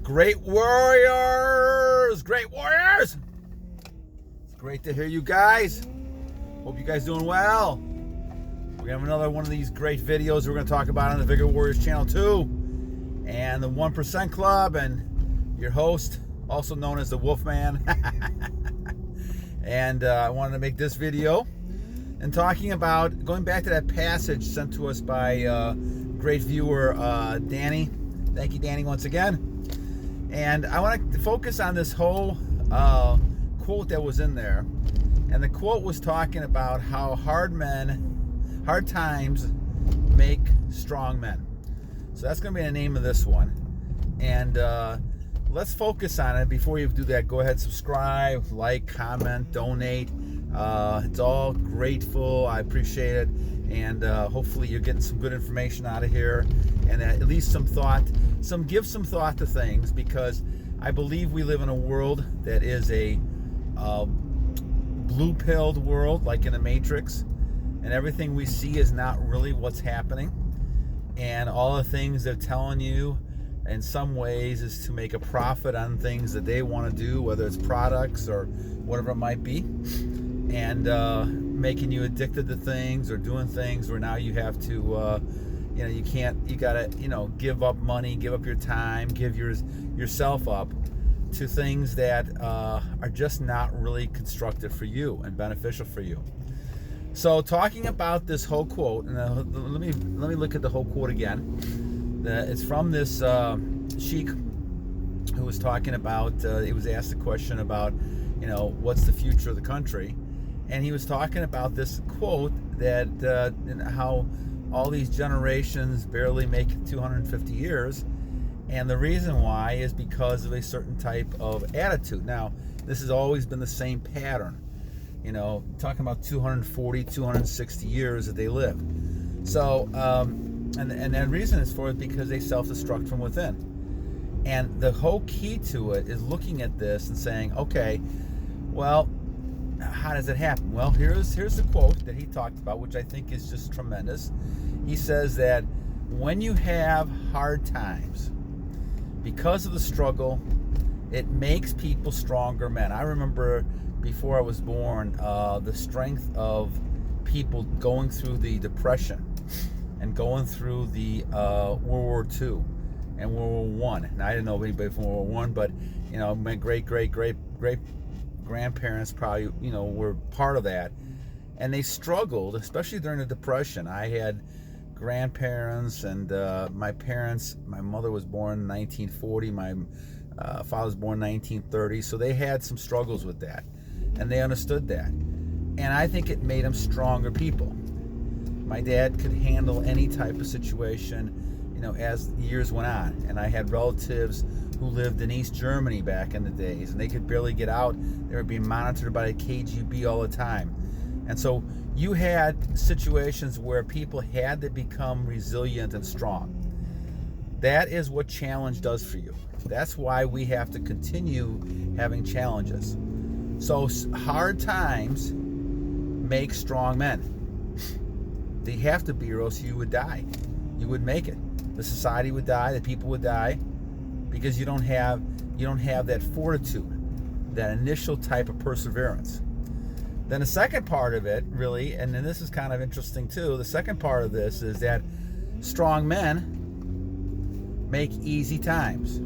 Great warriors! Great warriors! It's great to hear you guys. Hope you guys doing well. We have another one of these great videos we're going to talk about on the Vigor Warriors channel too. And the 1% Club and your host, also known as the Wolfman. And I wanted to make this video and talking about going back to that passage sent to us by great viewer Danny. Thank you, Danny, once again. And I want to focus on this whole quote that was in there. And the quote was talking about how hard times make strong men. So that's going to be the name of this one. And let's focus on it. Before you do that, go ahead, subscribe, like, comment, donate. It's all grateful. I appreciate it. And hopefully you're getting some good information out of here. And at least some thought, give some thought to things, because I believe we live in a world that is a blue-pilled world, like in the Matrix, and everything we see is not really what's happening, and all the things they're telling you in some ways is to make a profit on things that they want to do, whether it's products or whatever it might be, and making you addicted to things or doing things where now you have to you gotta give up money, give up your time, give yourself up to things that are just not really constructive for you and beneficial for you. So talking about this whole quote, and let me look at the whole quote again. It's from this sheik who was talking about, he was asked a question about, what's the future of the country, and he was talking about this quote that how all these generations barely make it 250 years, and the reason why is because of a certain type of attitude. Now, this has always been the same pattern, talking about 240, 260 years that they live. So, and the reason is for it because they self-destruct from within. And the whole key to it is looking at this and saying, okay, well, how does it happen? Well, here's the quote that he talked about, which I think is just tremendous. He says that when you have hard times, because of the struggle, it makes people stronger men. I remember before I was born, the strength of people going through the Depression and going through the World War II and World War I. Now, I didn't know anybody from World War I, but my great grandparents probably were part of that, and they struggled, especially during the Depression. I had grandparents and my parents. My mother was born in 1940. My father was born in 1930. So they had some struggles with that, and they understood that, and I think it made them stronger people. My dad could handle any type of situation, as years went on. And I had relatives who lived in East Germany back in the days, and they could barely get out. They were being monitored by the KGB all the time. And so you had situations where people had to become resilient and strong. That is what challenge does for you. That's why we have to continue having challenges. So hard times make strong men. They have to be, or else you would die. You would make it. The society would die. The people would die, because you don't have that fortitude, that initial type of perseverance. Then the second part of it, really, and then this is kind of interesting too, the second part of this is that strong men make easy times.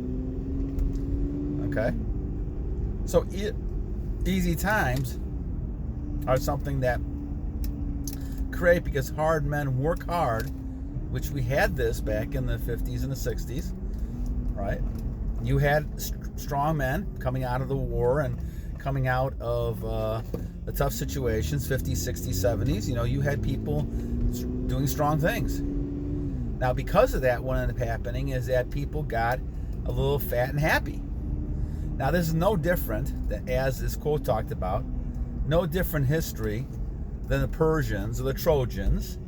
Okay? So easy times are something that create, because hard men work hard, which we had this back in the 50s and the 60s, right? You had strong men coming out of the war and coming out of the tough situations, 50s, 60s, 70s. You had people doing strong things. Now, because of that, what ended up happening is that people got a little fat and happy. Now, this is no different, as this quote talked about, no different history than the Persians or the Trojans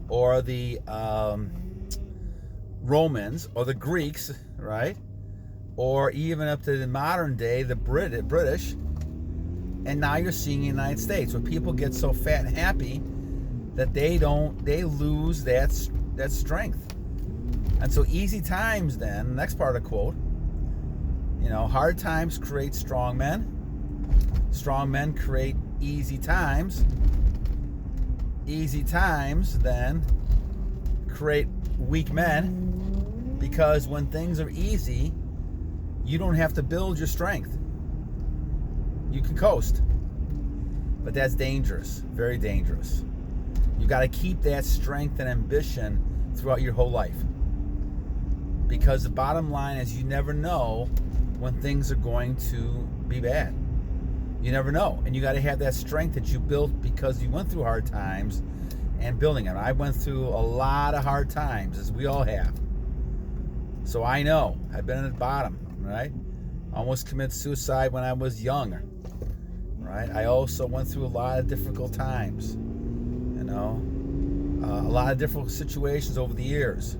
or the Romans or the Greeks, right? Or even up to the modern day, the British. And now you're seeing the United States, where people get so fat and happy that they lose that strength. And so easy times then, next part of the quote, Hard times create strong men. Strong men create easy times. Easy times then create weak men, because when things are easy, you don't have to build your strength. You can coast. But that's dangerous, very dangerous. You got to keep that strength and ambition throughout your whole life. Because the bottom line is, you never know when things are going to be bad. You never know. And you got to have that strength that you built because you went through hard times and building them. I went through a lot of hard times, as we all have. So I know. I've been at the bottom, right? Almost committed suicide when I was young, right? I also went through a lot of difficult times, a lot of difficult situations over the years.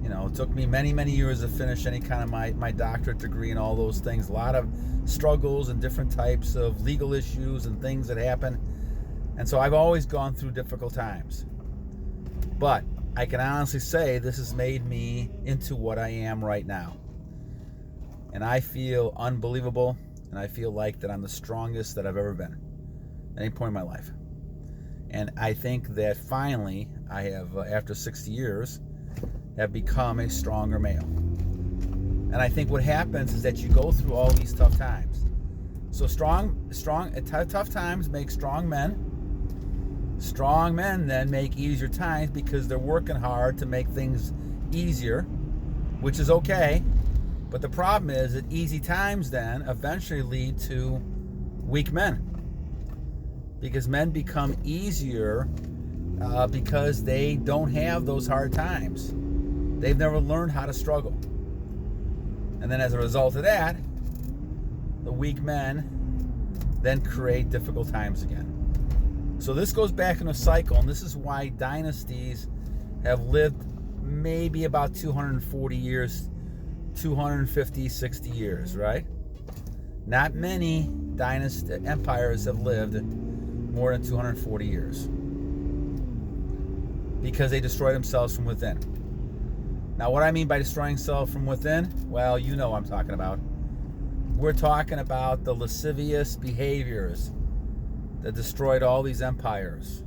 It took me many, many years to finish any kind of my doctorate degree and all those things. A lot of struggles and different types of legal issues and things that happen. And so I've always gone through difficult times. But I can honestly say this has made me into what I am right now. And I feel unbelievable, and I feel like that I'm the strongest that I've ever been at any point in my life. And I think that finally I have, after 60 years, have become a stronger male. And I think what happens is that you go through all these tough times. So tough times make strong men. Strong men then make easier times because they're working hard to make things easier, which is okay. But the problem is that easy times then eventually lead to weak men. Because men become easier because they don't have those hard times. They've never learned how to struggle. And then as a result of that, the weak men then create difficult times again. So this goes back in a cycle, and this is why dynasties have lived maybe about 240 years, 250, 60 years, right? Not many empires have lived more than 240 years because they destroy themselves from within. Now, what I mean by destroying self from within, well, you know what I'm talking about. We're talking about the lascivious behaviors that destroyed all these empires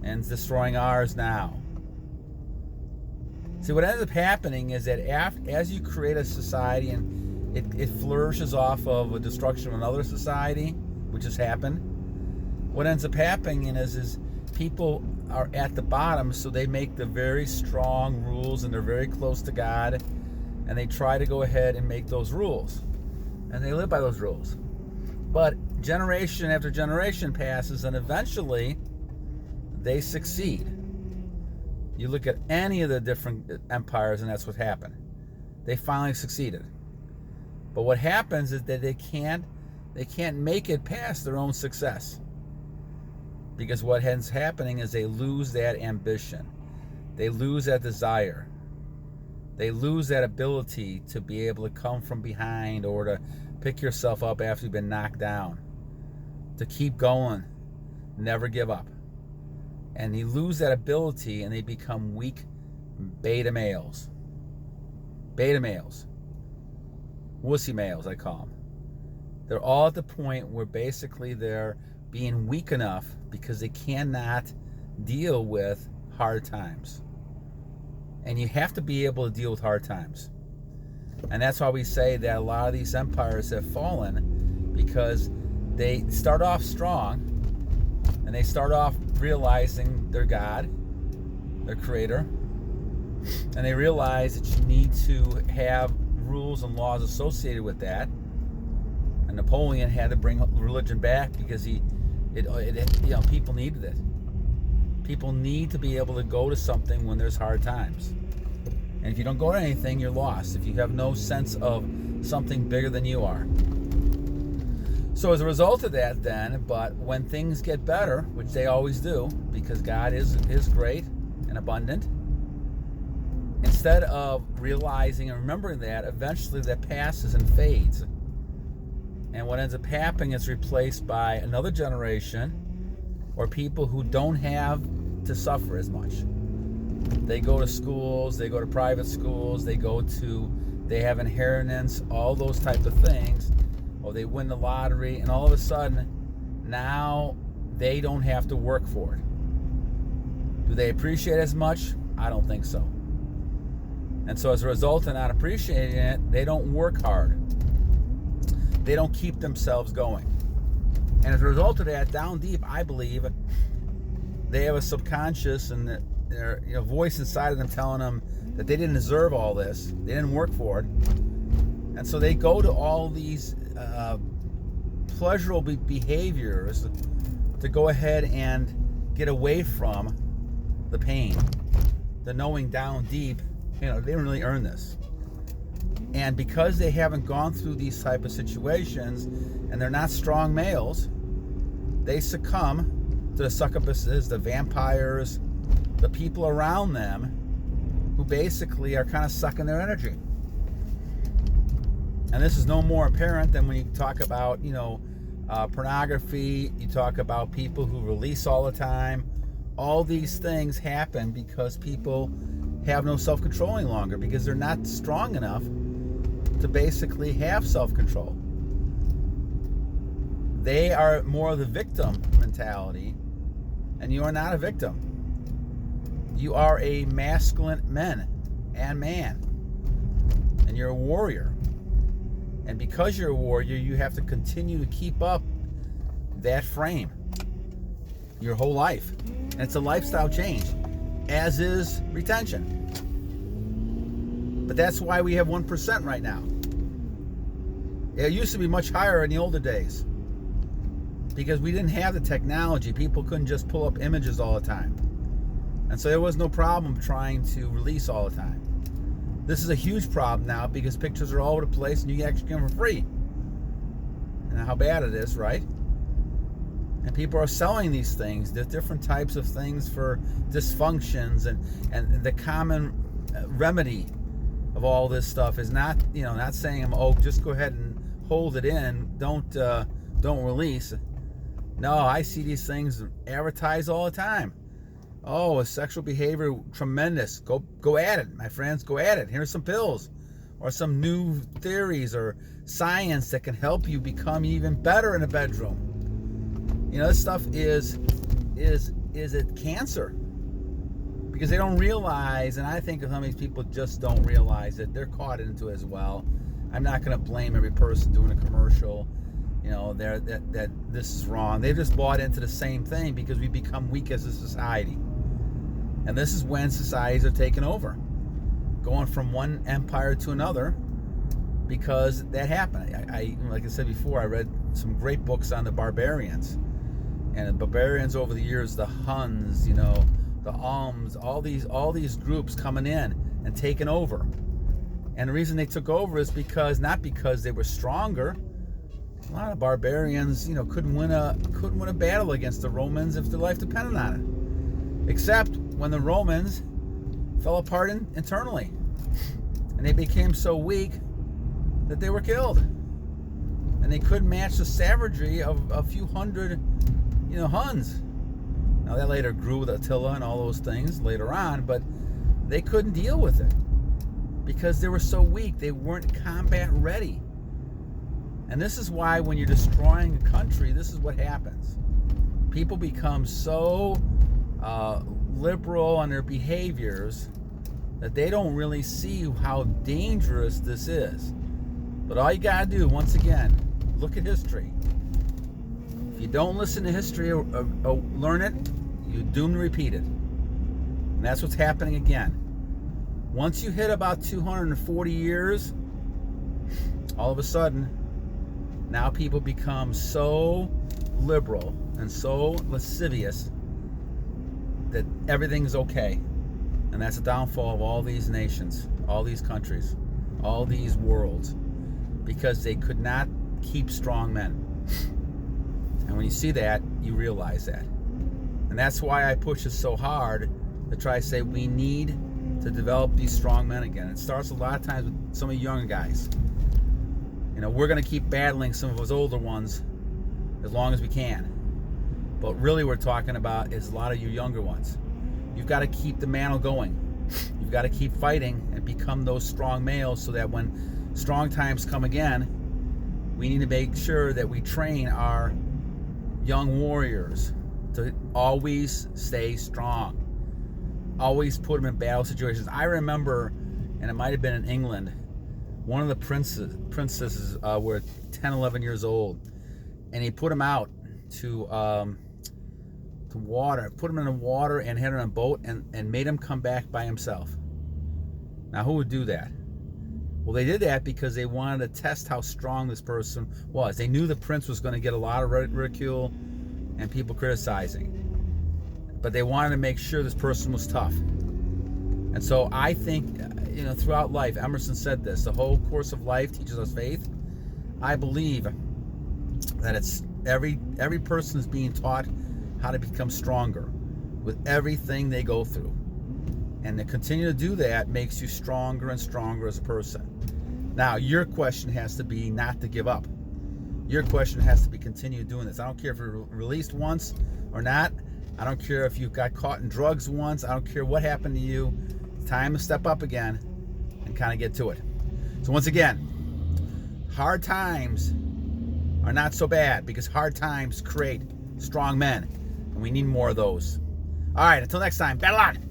and is destroying ours now. See, what ends up happening is that as you create a society and it flourishes off of a destruction of another society, which has happened, what ends up happening is people are at the bottom, so they make the very strong rules and they're very close to God, and they try to go ahead and make those rules, and they live by those rules. But generation after generation passes, and eventually they succeed. You look at any of the different empires, and that's what happened. They finally succeeded. But what happens is that they can't make it past their own success. Because what ends happening is they lose that ambition. They lose that desire. They lose that ability to be able to come from behind or to pick yourself up after you've been knocked down. To keep going. Never give up. And they lose that ability and they become weak beta males. Beta males. Wussy males, I call them. They're all at the point where basically they're being weak enough because they cannot deal with hard times. And you have to be able to deal with hard times. And that's why we say that a lot of these empires have fallen, because they start off strong and they start off realizing they're God, their creator, and they realize that you need to have rules and laws associated with that. And Napoleon had to bring religion back because people needed it. People need to be able to go to something when there's hard times. And if you don't go to anything, you're lost. If you have no sense of something bigger than you are. So as a result of that then, but when things get better, which they always do, because God is great and abundant, instead of realizing and remembering that, eventually that passes and fades. And what ends up happening is replaced by another generation or people who don't have to suffer as much. They go to schools, they go to private schools, they go to they have inheritance, all those type of things, or they win the lottery, and all of a sudden, now they don't have to work for it. Do they appreciate it as much? I don't think so. And so as a result of not appreciating it, they don't work hard. They don't keep themselves going. And as a result of that, down deep, I believe they have a subconscious and their voice inside of them telling them that they didn't deserve all this. They didn't work for it. And so they go to all these pleasurable behaviors to go ahead and get away from the pain, the knowing down deep, they didn't really earn this. And because they haven't gone through these type of situations and they're not strong males, they succumb to the succubuses, the vampires, the people around them who basically are kind of sucking their energy. And this is no more apparent than when you talk about, pornography, you talk about people who release all the time. All these things happen because people have no self-control any longer, because they're not strong enough to basically have self-control. They are more of the victim mentality, and you are not a victim. You are a masculine man, and you're a warrior. And because you're a warrior, you have to continue to keep up that frame your whole life. And it's a lifestyle change, as is retention. But that's why we have 1% right now. It used to be much higher in the older days, because we didn't have the technology. People couldn't just pull up images all the time. And so there was no problem trying to release all the time. This is a huge problem now, because pictures are all over the place and you can actually get them for free. And how bad it is, right? And people are selling these things. There's different types of things for dysfunctions, and the common remedy of all this stuff is not saying, just go ahead and hold it in, don't release. No, I see these things advertised all the time. Oh, a sexual behavior, tremendous. Go at it, my friends, go at it. Here's some pills or some new theories or science that can help you become even better in the bedroom. This stuff is a cancer, because they don't realize, and I think some of these people just don't realize that they're caught into it as well. I'm not going to blame every person doing a commercial, that this is wrong. They've just bought into the same thing because we become weak as a society. And this is when societies are taken over, going from one empire to another, because that happened. I like I said before, I read some great books on the barbarians. And the barbarians over the years, the Huns, the Alms, all these groups coming in and taking over. And the reason they took over is not because they were stronger. A lot of barbarians, couldn't win a battle against the Romans if their life depended on it. Except when the Romans fell apart internally, and they became so weak that they were killed, and they couldn't match the savagery of a few hundred, Huns. Now that later grew with Attila and all those things later on, but they couldn't deal with it because they were so weak. They weren't combat ready. And this is why when you're destroying a country, this is what happens. People become so liberal on their behaviors that they don't really see how dangerous this is. But all you gotta do, once again, look at history. If you don't listen to history or learn it, you're doomed to repeat it. And that's what's happening again. Once you hit about 240 years, all of a sudden, now people become so liberal and so lascivious that everything's okay. And that's the downfall of all these nations, all these countries, all these worlds, because they could not keep strong men. And when you see that, you realize that. And that's why I push it so hard to try to say we need to develop these strong men again. It starts a lot of times with some of the younger guys. We're going to keep battling some of those older ones as long as we can. But really what we're talking about is a lot of you younger ones. You've got to keep the mantle going. You've we've got to keep fighting and become those strong males, so that when strong times come again, we need to make sure that we train our young warriors to always stay strong. Always put them in battle situations. I remember, and it might have been in England, one of the princesses were 10, 11 years old, and he put them out to water, put him in the water and had him on a boat, and made him come back by himself. Now, who would do that? Well, they did that because they wanted to test how strong this person was. They knew the prince was going to get a lot of ridicule and people criticizing, but they wanted to make sure this person was tough. And so I think, throughout life, Emerson said this, the whole course of life teaches us faith. I believe that it's every person is being taught how to become stronger with everything they go through. And to continue to do that makes you stronger and stronger as a person. Now, your question has to be not to give up. Your question has to be continue doing this. I don't care if you're released once or not. I don't care if you got caught in drugs once. I don't care what happened to you. It's time to step up again and kind of get to it. So once again, hard times are not so bad, because hard times create strong men. And we need more of those. All right, until next time, battle on!